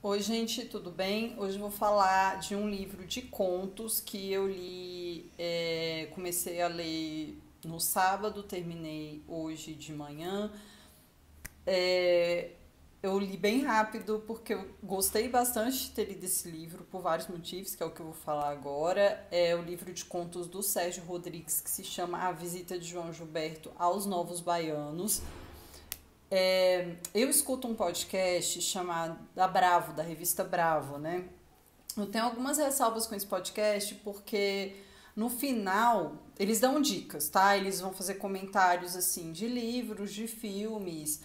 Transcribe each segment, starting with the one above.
Oi, gente, tudo bem? Hoje eu vou falar de um livro de contos que eu li, comecei a ler no sábado, terminei hoje de manhã. É, eu li bem rápido porque eu gostei bastante de ter lido esse livro por vários motivos, que é o que eu vou falar agora. É o livro de contos do Sérgio Rodrigues, que se chama A Visita de João Gilberto aos Novos Baianos. Eu escuto um podcast chamado da Bravo, da revista Bravo, né? Eu tenho algumas ressalvas com esse podcast porque no final eles dão dicas, tá? Eles vão fazer comentários assim de livros, de filmes,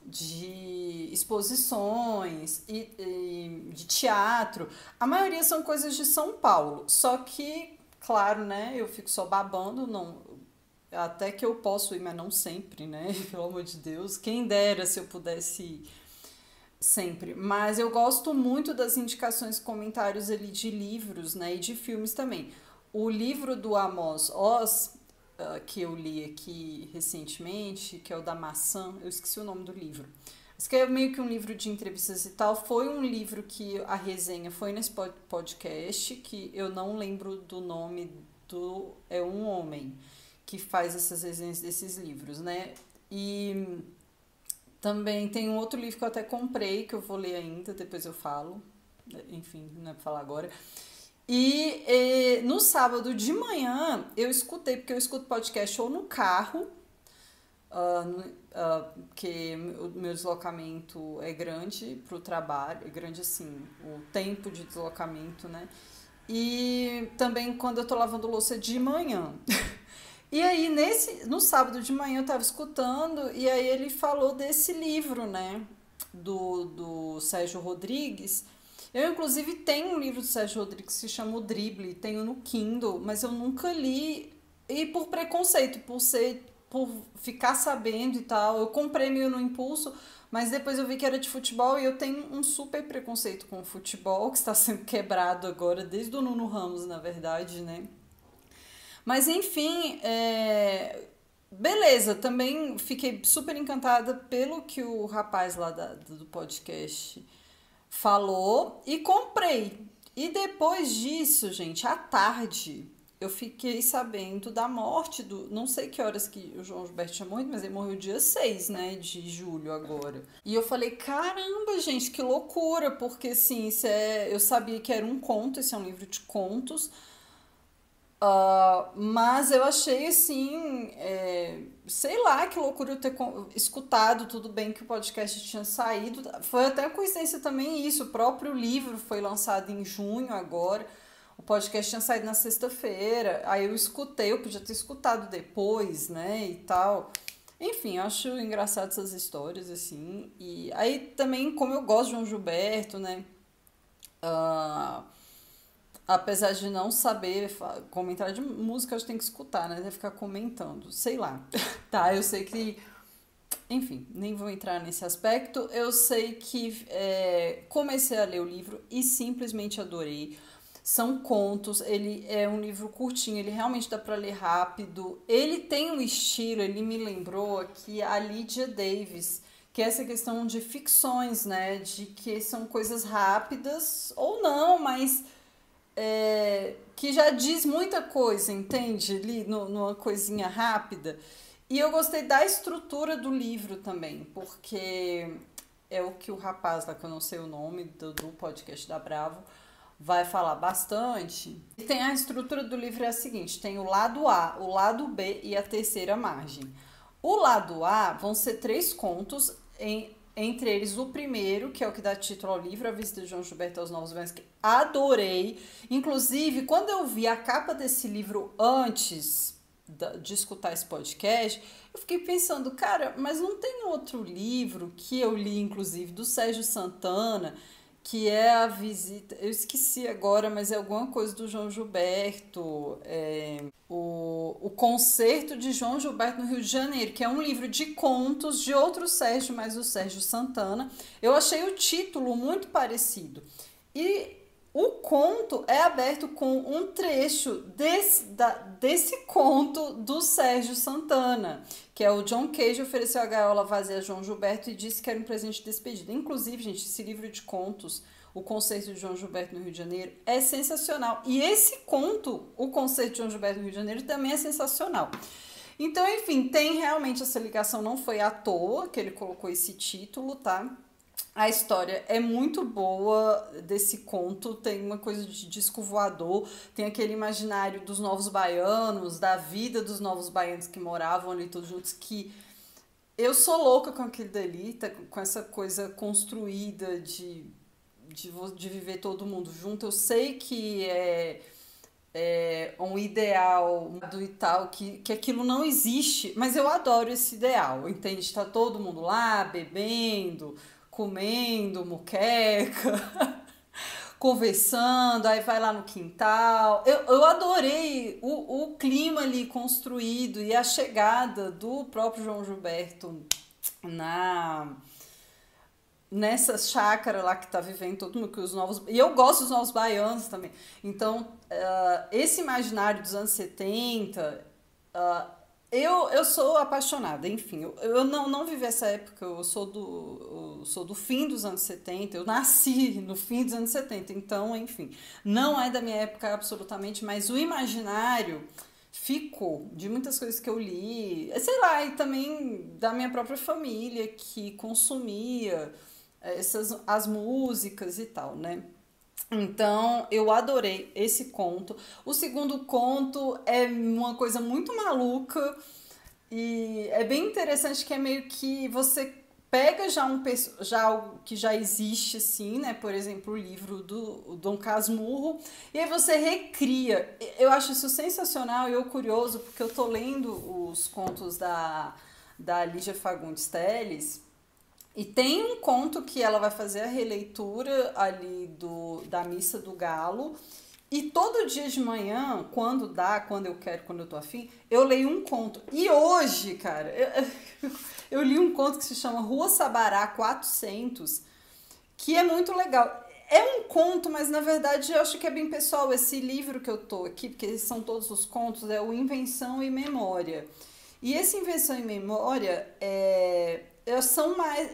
de exposições e de teatro. A maioria são coisas de São Paulo, só que, claro, né? Eu fico só babando, não, até que eu posso ir, mas não sempre, né? Pelo amor de Deus. Quem dera se eu pudesse ir sempre. Mas eu gosto muito das indicações e comentários ali de livros, né? E de filmes também. O livro do Amos Oz, que eu li aqui recentemente, que é o da maçã, eu esqueci o nome do livro. Isso que é meio que um livro de entrevistas e tal. Foi um livro que a resenha foi nesse podcast, que eu não lembro do nome do. É um homem que faz essas resenhas desses livros, né? E também tem um outro livro que eu até comprei, que eu vou ler ainda, depois eu falo. Enfim, não é pra falar agora. No sábado de manhã eu escutei, porque eu escuto podcast ou no carro, porque o meu deslocamento é grande pro trabalho, é grande assim, o tempo de deslocamento, né? E também quando eu tô lavando louça de manhã. E aí, no sábado de manhã, eu tava escutando, e aí ele falou desse livro, né? Do Sérgio Rodrigues. Eu, inclusive, tenho um livro do Sérgio Rodrigues que se chama O Drible, tenho no Kindle, mas eu nunca li. E por preconceito, por ficar sabendo e tal. Eu comprei meio no impulso, mas depois eu vi que era de futebol e eu tenho um super preconceito com o futebol, que está sendo quebrado agora, desde o Nuno Ramos, na verdade, né? Mas enfim, beleza, também fiquei super encantada pelo que o rapaz lá do podcast falou e comprei. E depois disso, gente, à tarde, eu fiquei sabendo da morte do. Não sei que horas que o João Gilberto tinha morrido, mas ele morreu dia 6, né, de julho agora. E eu falei, caramba, gente, que loucura, porque assim, eu sabia que era um conto, esse é um livro de contos. Mas eu achei assim, sei lá que loucura eu ter escutado, tudo bem que o podcast tinha saído. Foi até coincidência também isso, o próprio livro foi lançado em junho agora, o podcast tinha saído na sexta-feira, aí eu escutei, eu podia ter escutado depois, né, e tal. Enfim, eu acho engraçado essas histórias, assim. E aí também, como eu gosto de João Gilberto, né, ah, apesar de não saber comentar de música, a gente tem que escutar, né? Deve ficar comentando, sei lá. Tá, eu sei que. Enfim, nem vou entrar nesse aspecto. Eu sei que comecei a ler o livro e simplesmente adorei. São contos, ele é um livro curtinho, ele realmente dá para ler rápido. Ele tem um estilo, ele me lembrou aqui a Lydia Davis, que é essa questão de ficções, né? De que são coisas rápidas ou não, mas que já diz muita coisa, entende? Ali, numa coisinha rápida. E eu gostei da estrutura do livro também, porque é o que o rapaz lá, que eu não sei o nome, do podcast da Bravo, vai falar bastante. E tem a estrutura do livro é a seguinte: tem o lado A, o lado B e a terceira margem. O lado A vão ser três contos, entre eles o primeiro, que é o que dá título ao livro, A Visita de João Gilberto aos Novos Baianos, que adorei. Inclusive, quando eu vi a capa desse livro antes de escutar esse podcast, eu fiquei pensando, cara, mas não tem outro livro que eu li, inclusive, do Sérgio Santana, que é a visita. Eu esqueci agora, mas é alguma coisa do João Gilberto. O Concerto de João Gilberto no Rio de Janeiro, que é um livro de contos de outro Sérgio, mas o Sérgio Santana. Eu achei o título muito parecido. E o conto é aberto com um trecho desse conto do Sérgio Santana, que é o John Cage ofereceu a gaiola vazia a João Gilberto e disse que era um presente de despedida. Inclusive, gente, esse livro de contos, O Concerto de João Gilberto no Rio de Janeiro, é sensacional. E esse conto, O Concerto de João Gilberto no Rio de Janeiro, também é sensacional. Então, enfim, tem realmente essa ligação, não foi à toa que ele colocou esse título, tá? A história é muito boa desse conto, tem uma coisa de disco voador, tem aquele imaginário dos novos baianos, da vida dos novos baianos que moravam ali todos juntos, que eu sou louca com aquele dali, tá, com essa coisa construída de viver todo mundo junto. Eu sei que é um ideal do e tal, que aquilo não existe, mas eu adoro esse ideal, entende? Tá todo mundo lá, bebendo, comendo muqueca, conversando, aí vai lá no quintal. Eu adorei o clima ali construído e a chegada do próprio João Gilberto nessa chácara lá que tá vivendo todo mundo, que os novos... E eu gosto dos novos baianos também. Então, esse imaginário dos anos 70, eu sou apaixonada, enfim. Eu não vivi essa época, eu sou do fim dos anos 70, eu nasci no fim dos anos 70, então, enfim. Não é da minha época absolutamente, mas o imaginário ficou de muitas coisas que eu li, sei lá, e também da minha própria família que consumia as músicas e tal, né? Então, eu adorei esse conto. O segundo conto é uma coisa muito maluca e é bem interessante que é meio que você pega já algo que já existe, assim, né? Por exemplo, o livro do Dom Casmurro, e aí você recria. Eu acho isso sensacional e eu curioso, porque eu tô lendo os contos da Lígia Fagundes Telles, e tem um conto que ela vai fazer a releitura ali da Missa do Galo. E todo dia de manhã, quando eu quero, quando eu tô afim, eu leio um conto. E hoje, cara, eu li um conto que se chama Rua Sabará 400, que é muito legal. É um conto, mas na verdade eu acho que é bem pessoal. Esse livro que eu tô aqui, porque são todos os contos, é o Invenção e Memória. E esse Invenção e Memória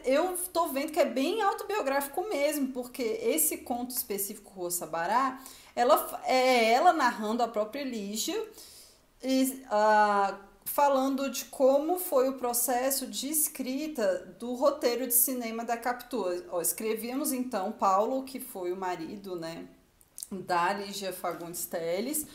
eu tô vendo que é bem autobiográfico mesmo, porque esse conto específico, Rua Sabará, ela narrando a própria Lígia, falando de como foi o processo de escrita do roteiro de cinema da Capitu. Escrevíamos então Paulo, que foi o marido, né, da Lígia Fagundes Telles.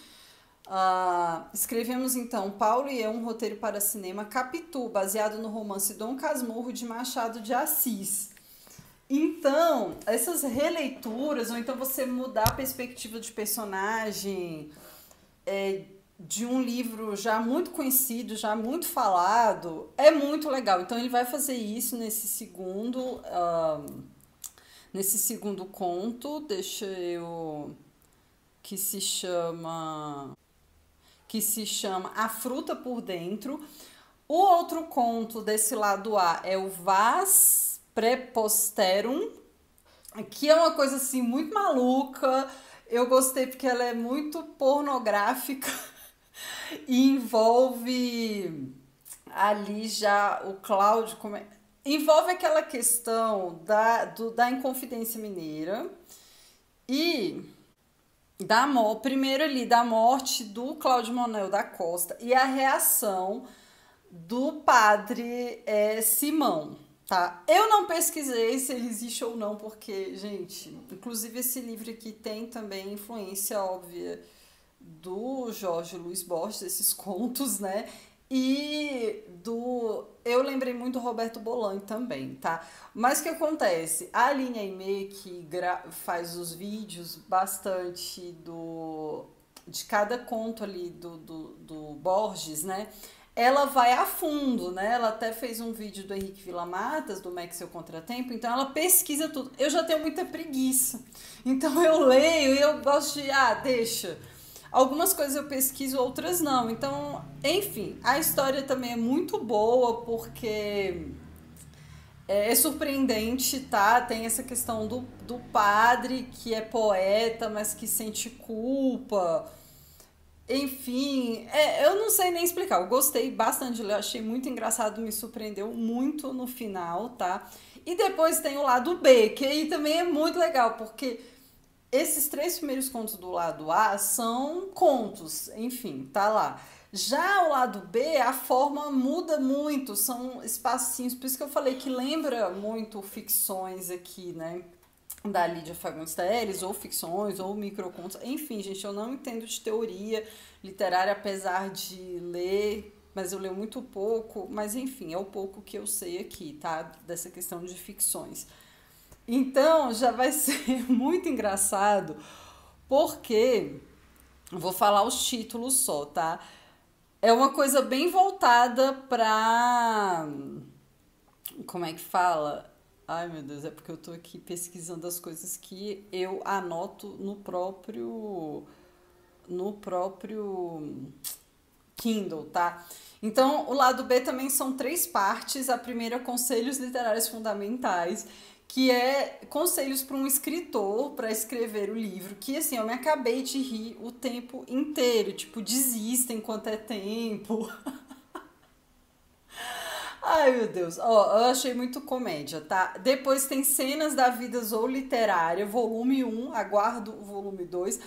Escrevemos então Paulo e eu, um roteiro para cinema, Capitu, baseado no romance Dom Casmurro de Machado de Assis. Então, essas releituras, ou então você mudar a perspectiva de personagem de um livro já muito conhecido, já muito falado, é muito legal. Então ele vai fazer isso nesse segundo conto, que se chama A Fruta por Dentro. O outro conto desse lado A é o Vas Preposterum, que é uma coisa assim muito maluca. Eu gostei porque ela é muito pornográfica e envolve ali já o Cláudio, envolve aquela questão da Inconfidência Mineira e primeiro ali da morte do Cláudio Manuel da Costa e a reação do padre Simão, tá? Eu não pesquisei se ele existe ou não, porque, gente, inclusive esse livro aqui tem também influência óbvia do Jorge Luiz Borges, esses contos, né? E eu lembrei muito do Roberto Bolanho também, tá? Mas o que acontece? A Aline Aimee, que faz os vídeos bastante de cada conto ali do Borges, né? Ela vai a fundo, né? Ela até fez um vídeo do Henrique Villamatas, do Max Seu Contratempo, então ela pesquisa tudo. Eu já tenho muita preguiça, então eu leio e eu gosto de, deixa. Algumas coisas eu pesquiso, outras não. Então, enfim, a história também é muito boa, porque É surpreendente, tá? Tem essa questão do padre que é poeta, mas que sente culpa. Enfim, eu não sei nem explicar. Eu gostei bastante de ler, achei muito engraçado, me surpreendeu muito no final, tá? E depois tem o lado B, que aí também é muito legal, porque esses três primeiros contos do lado A são contos, enfim, tá lá. Já o lado B, a forma muda muito, são espacinhos, por isso que eu falei que lembra muito ficções aqui, né? Da Lídia Fagundes Telles, ou ficções, ou microcontos. Enfim, gente, eu não entendo de teoria literária, apesar de ler, mas eu leio muito pouco. Mas enfim, é o pouco que eu sei aqui, tá? Dessa questão de ficções. Então, já vai ser muito engraçado, porque vou falar os títulos só, tá? É uma coisa bem voltada pra. Como é que fala? Ai, meu Deus, é porque eu tô aqui pesquisando as coisas que eu anoto no próprio Kindle, tá? Então, o lado B também são três partes. A primeira, conselhos literários fundamentais, que é conselhos para um escritor para escrever o livro, que assim, eu me acabei de rir o tempo inteiro, tipo, desista enquanto é tempo. Ai, meu Deus. Ó, eu achei muito comédia, tá? Depois tem Cenas da Vida Zou Literária, volume um, aguardo o volume 2,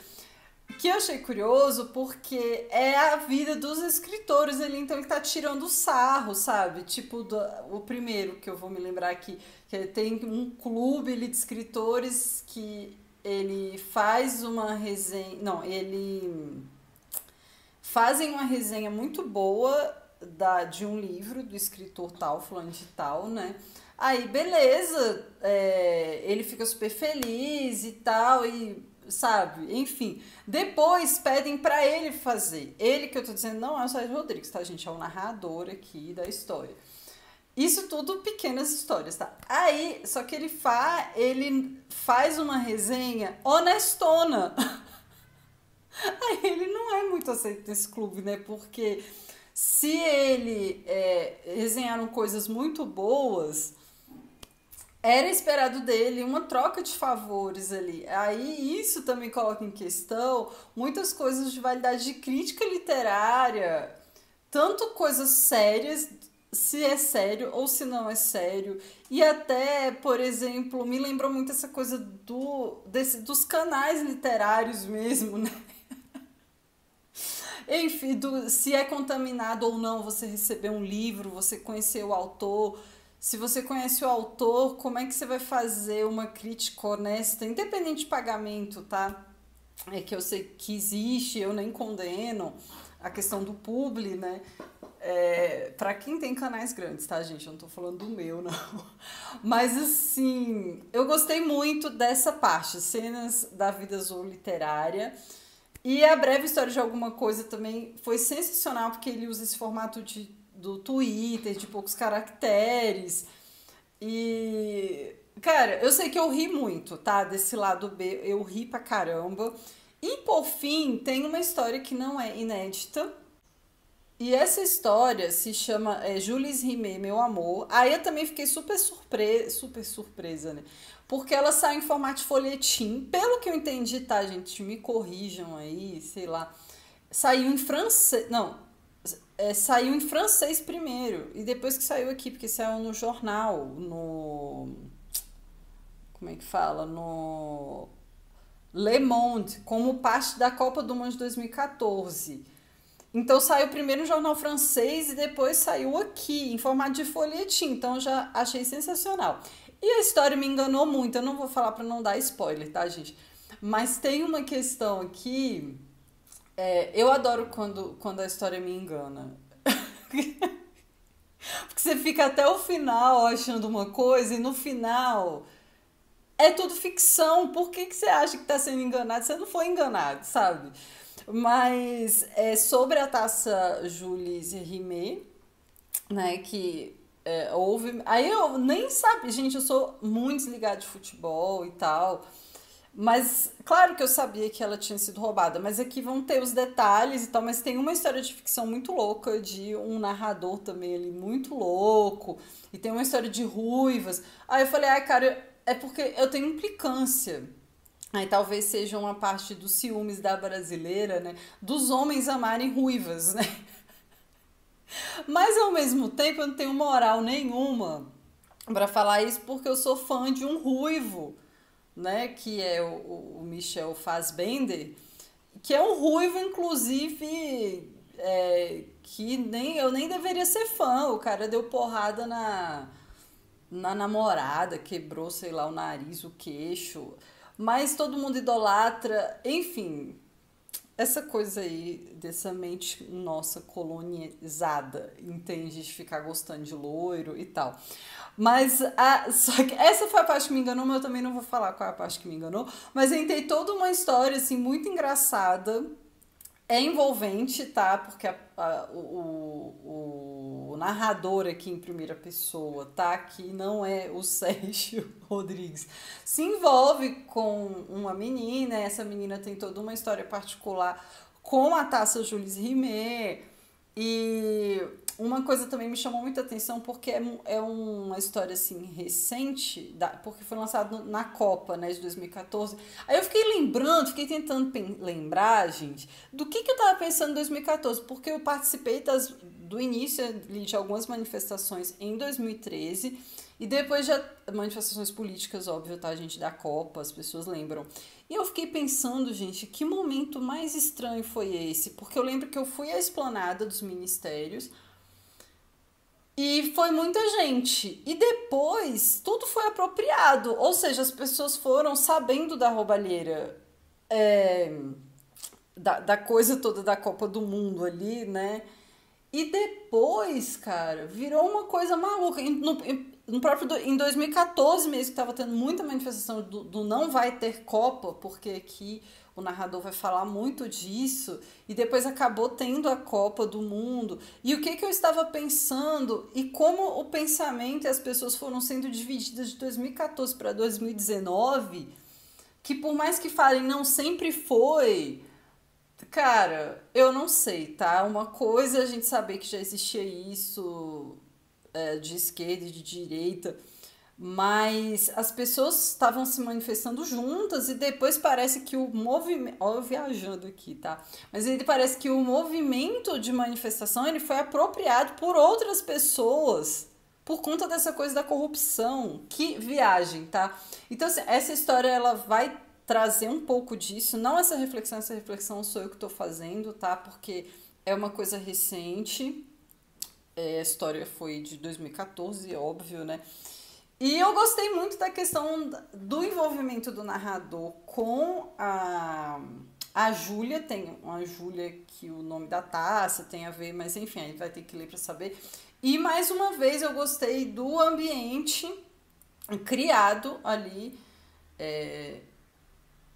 que eu achei curioso porque é a vida dos escritores ali, então ele tá tirando sarro, sabe? Tipo, o primeiro que eu vou me lembrar aqui, que tem um clube ali de escritores que ele faz uma resenha. Não, ele fazem uma resenha muito boa de um livro do escritor tal, fulano de tal, né? Aí, beleza, ele fica super feliz e tal, e sabe, enfim. Depois pedem pra ele fazer. Ele que eu tô dizendo não é o Sérgio Rodrigues, tá, gente? É o narrador aqui da história. Isso tudo pequenas histórias, tá? Aí, só que ele faz uma resenha honestona. Aí ele não é muito aceito nesse clube, né? Porque se ele resenharam coisas muito boas, era esperado dele uma troca de favores ali. Aí isso também coloca em questão muitas coisas de validade de crítica literária, tanto coisas sérias, se é sério ou se não é sério. E até, por exemplo, me lembrou muito essa coisa dos canais literários mesmo, né? Enfim, se é contaminado ou não você receber um livro, você conhecer o autor. Se você conhece o autor, como é que você vai fazer uma crítica honesta, independente de pagamento, tá? É que eu sei que existe, eu nem condeno a questão do publi, né? Pra quem tem canais grandes, tá, gente? Eu não tô falando do meu, não. Mas, assim, eu gostei muito dessa parte, cenas da vida azul literária. E a breve história de alguma coisa também foi sensacional, porque ele usa esse formato do Twitter, de poucos caracteres. E, cara, eu sei que eu ri muito, tá? Desse lado B, eu ri pra caramba. E, por fim, tem uma história que não é inédita. E essa história se chama Jules Rimet, Meu Amor. Aí eu também fiquei super surpresa, né? Porque ela saiu em formato de folhetim. Pelo que eu entendi, tá, gente? Me corrijam aí, sei lá. Saiu em francês. Não, saiu em francês primeiro. E depois que saiu aqui, porque saiu no jornal, no. Como é que fala? No Le Monde, como parte da Copa do Mundo de 2014. Então saiu primeiro no jornal francês e depois saiu aqui, em formato de folhetim. Então eu já achei sensacional. E a história me enganou muito. Eu não vou falar para não dar spoiler, tá, gente? Mas tem uma questão aqui. Eu adoro quando a história me engana. Porque você fica até o final achando uma coisa e no final é tudo ficção. Por que você acha que está sendo enganado? Você não foi enganado, sabe? Mas sobre a taça Jules Rimet, né, que houve... Aí eu nem sabia, gente, eu sou muito desligada de futebol e tal, Mas, claro que eu sabia que ela tinha sido roubada, mas aqui vão ter os detalhes e tal, mas tem uma história de ficção muito louca, de um narrador também ali muito louco, e tem uma história de ruivas. Aí eu falei, ai, cara, é porque eu tenho implicância. Aí talvez seja uma parte dos ciúmes da brasileira, né? Dos homens amarem ruivas, né? Mas ao mesmo tempo eu não tenho moral nenhuma pra falar isso porque eu sou fã de um ruivo, né? Que é o Michel Fassbender, que é um ruivo, inclusive, que nem eu nem deveria ser fã. O cara deu porrada na namorada, quebrou, sei lá, o nariz, o queixo. Mas todo mundo idolatra, enfim, essa coisa aí dessa mente nossa colonizada, entende? De ficar gostando de loiro e tal. Mas só que essa foi a parte que me enganou, mas eu também não vou falar qual é a parte que me enganou. Mas eu tem toda uma história assim muito engraçada. É envolvente, tá? Porque o narrador aqui em primeira pessoa, tá? Que não é o Sérgio Rodrigues. Se envolve com uma menina, essa menina tem toda uma história particular com a Taça Jules Rimet. E uma coisa também me chamou muita atenção porque é uma história assim recente, porque foi lançado na Copa, né, de 2014. Aí eu fiquei lembrando, fiquei tentando lembrar, gente, do que eu tava pensando em 2014, porque eu participei do início ali, de algumas manifestações em 2013 e depois de manifestações políticas, óbvio, tá, gente, da Copa, as pessoas lembram. E eu fiquei pensando, gente, que momento mais estranho foi esse? Porque eu lembro que eu fui à esplanada dos ministérios e foi muita gente. E depois tudo foi apropriado. Ou seja, as pessoas foram sabendo da roubalheira, é, da coisa toda da Copa do Mundo ali, né? E depois, cara, virou uma coisa maluca. No próprio em 2014 mesmo, que tava tendo muita manifestação do não vai ter Copa, porque aqui o narrador vai falar muito disso, e depois acabou tendo a Copa do Mundo. E o que que eu estava pensando, e como o pensamento e as pessoas foram sendo divididas de 2014 para 2019, que por mais que falem não sempre foi. Cara, eu não sei, tá? Uma coisa é a gente saber que já existia isso, de esquerda e de direita, mas as pessoas estavam se manifestando juntas e depois parece que o movimento. Ó, eu viajando aqui, tá? Mas ele parece que o movimento de manifestação ele foi apropriado por outras pessoas. Por conta dessa coisa da corrupção. Que viagem, tá? Então, assim, essa história ela vai trazer um pouco disso. Não essa reflexão sou eu que estou fazendo, tá? Porque é uma coisa recente. A história foi de 2014, óbvio, né? E eu gostei muito da questão do envolvimento do narrador com a Júlia. Tem uma Júlia que o nome da taça tem a ver, mas enfim, aí vai ter que ler para saber. E mais uma vez eu gostei do ambiente criado ali,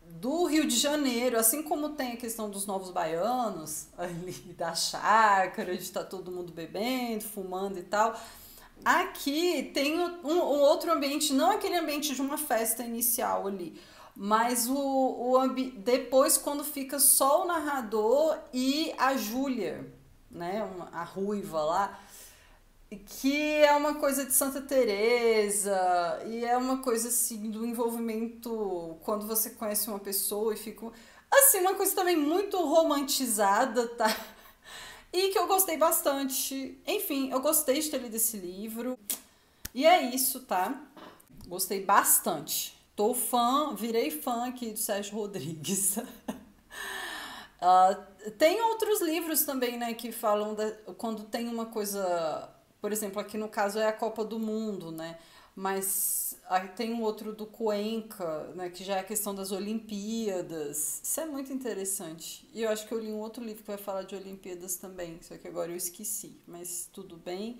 do Rio de Janeiro, assim como tem a questão dos novos baianos, ali da chácara, de estar todo mundo bebendo, fumando e tal. Aqui tem um outro ambiente, não aquele ambiente de uma festa inicial ali, mas depois quando fica só o narrador e a Júlia, né, a ruiva lá, que é uma coisa de Santa Teresa e é uma coisa assim do envolvimento quando você conhece uma pessoa e fica assim uma coisa também muito romantizada, tá? E que eu gostei bastante. Enfim, eu gostei de ter lido esse livro. E é isso, tá? Gostei bastante. Tô fã, virei fã aqui do Sérgio Rodrigues. Tem outros livros também, né, que falam quando tem uma coisa, por exemplo, aqui no caso é a Copa do Mundo, né? Mas aí tem um outro do Cuenca, né, que já é a questão das Olimpíadas. Isso é muito interessante. E eu acho que eu li um outro livro que vai falar de Olimpíadas também, só que agora eu esqueci, mas tudo bem.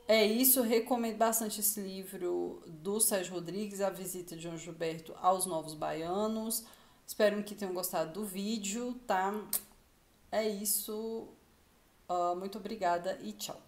É isso, recomendo bastante esse livro do Sérgio Rodrigues, A Visita de João Gilberto aos Novos Baianos. Espero que tenham gostado do vídeo, tá? É isso. Muito obrigada e tchau.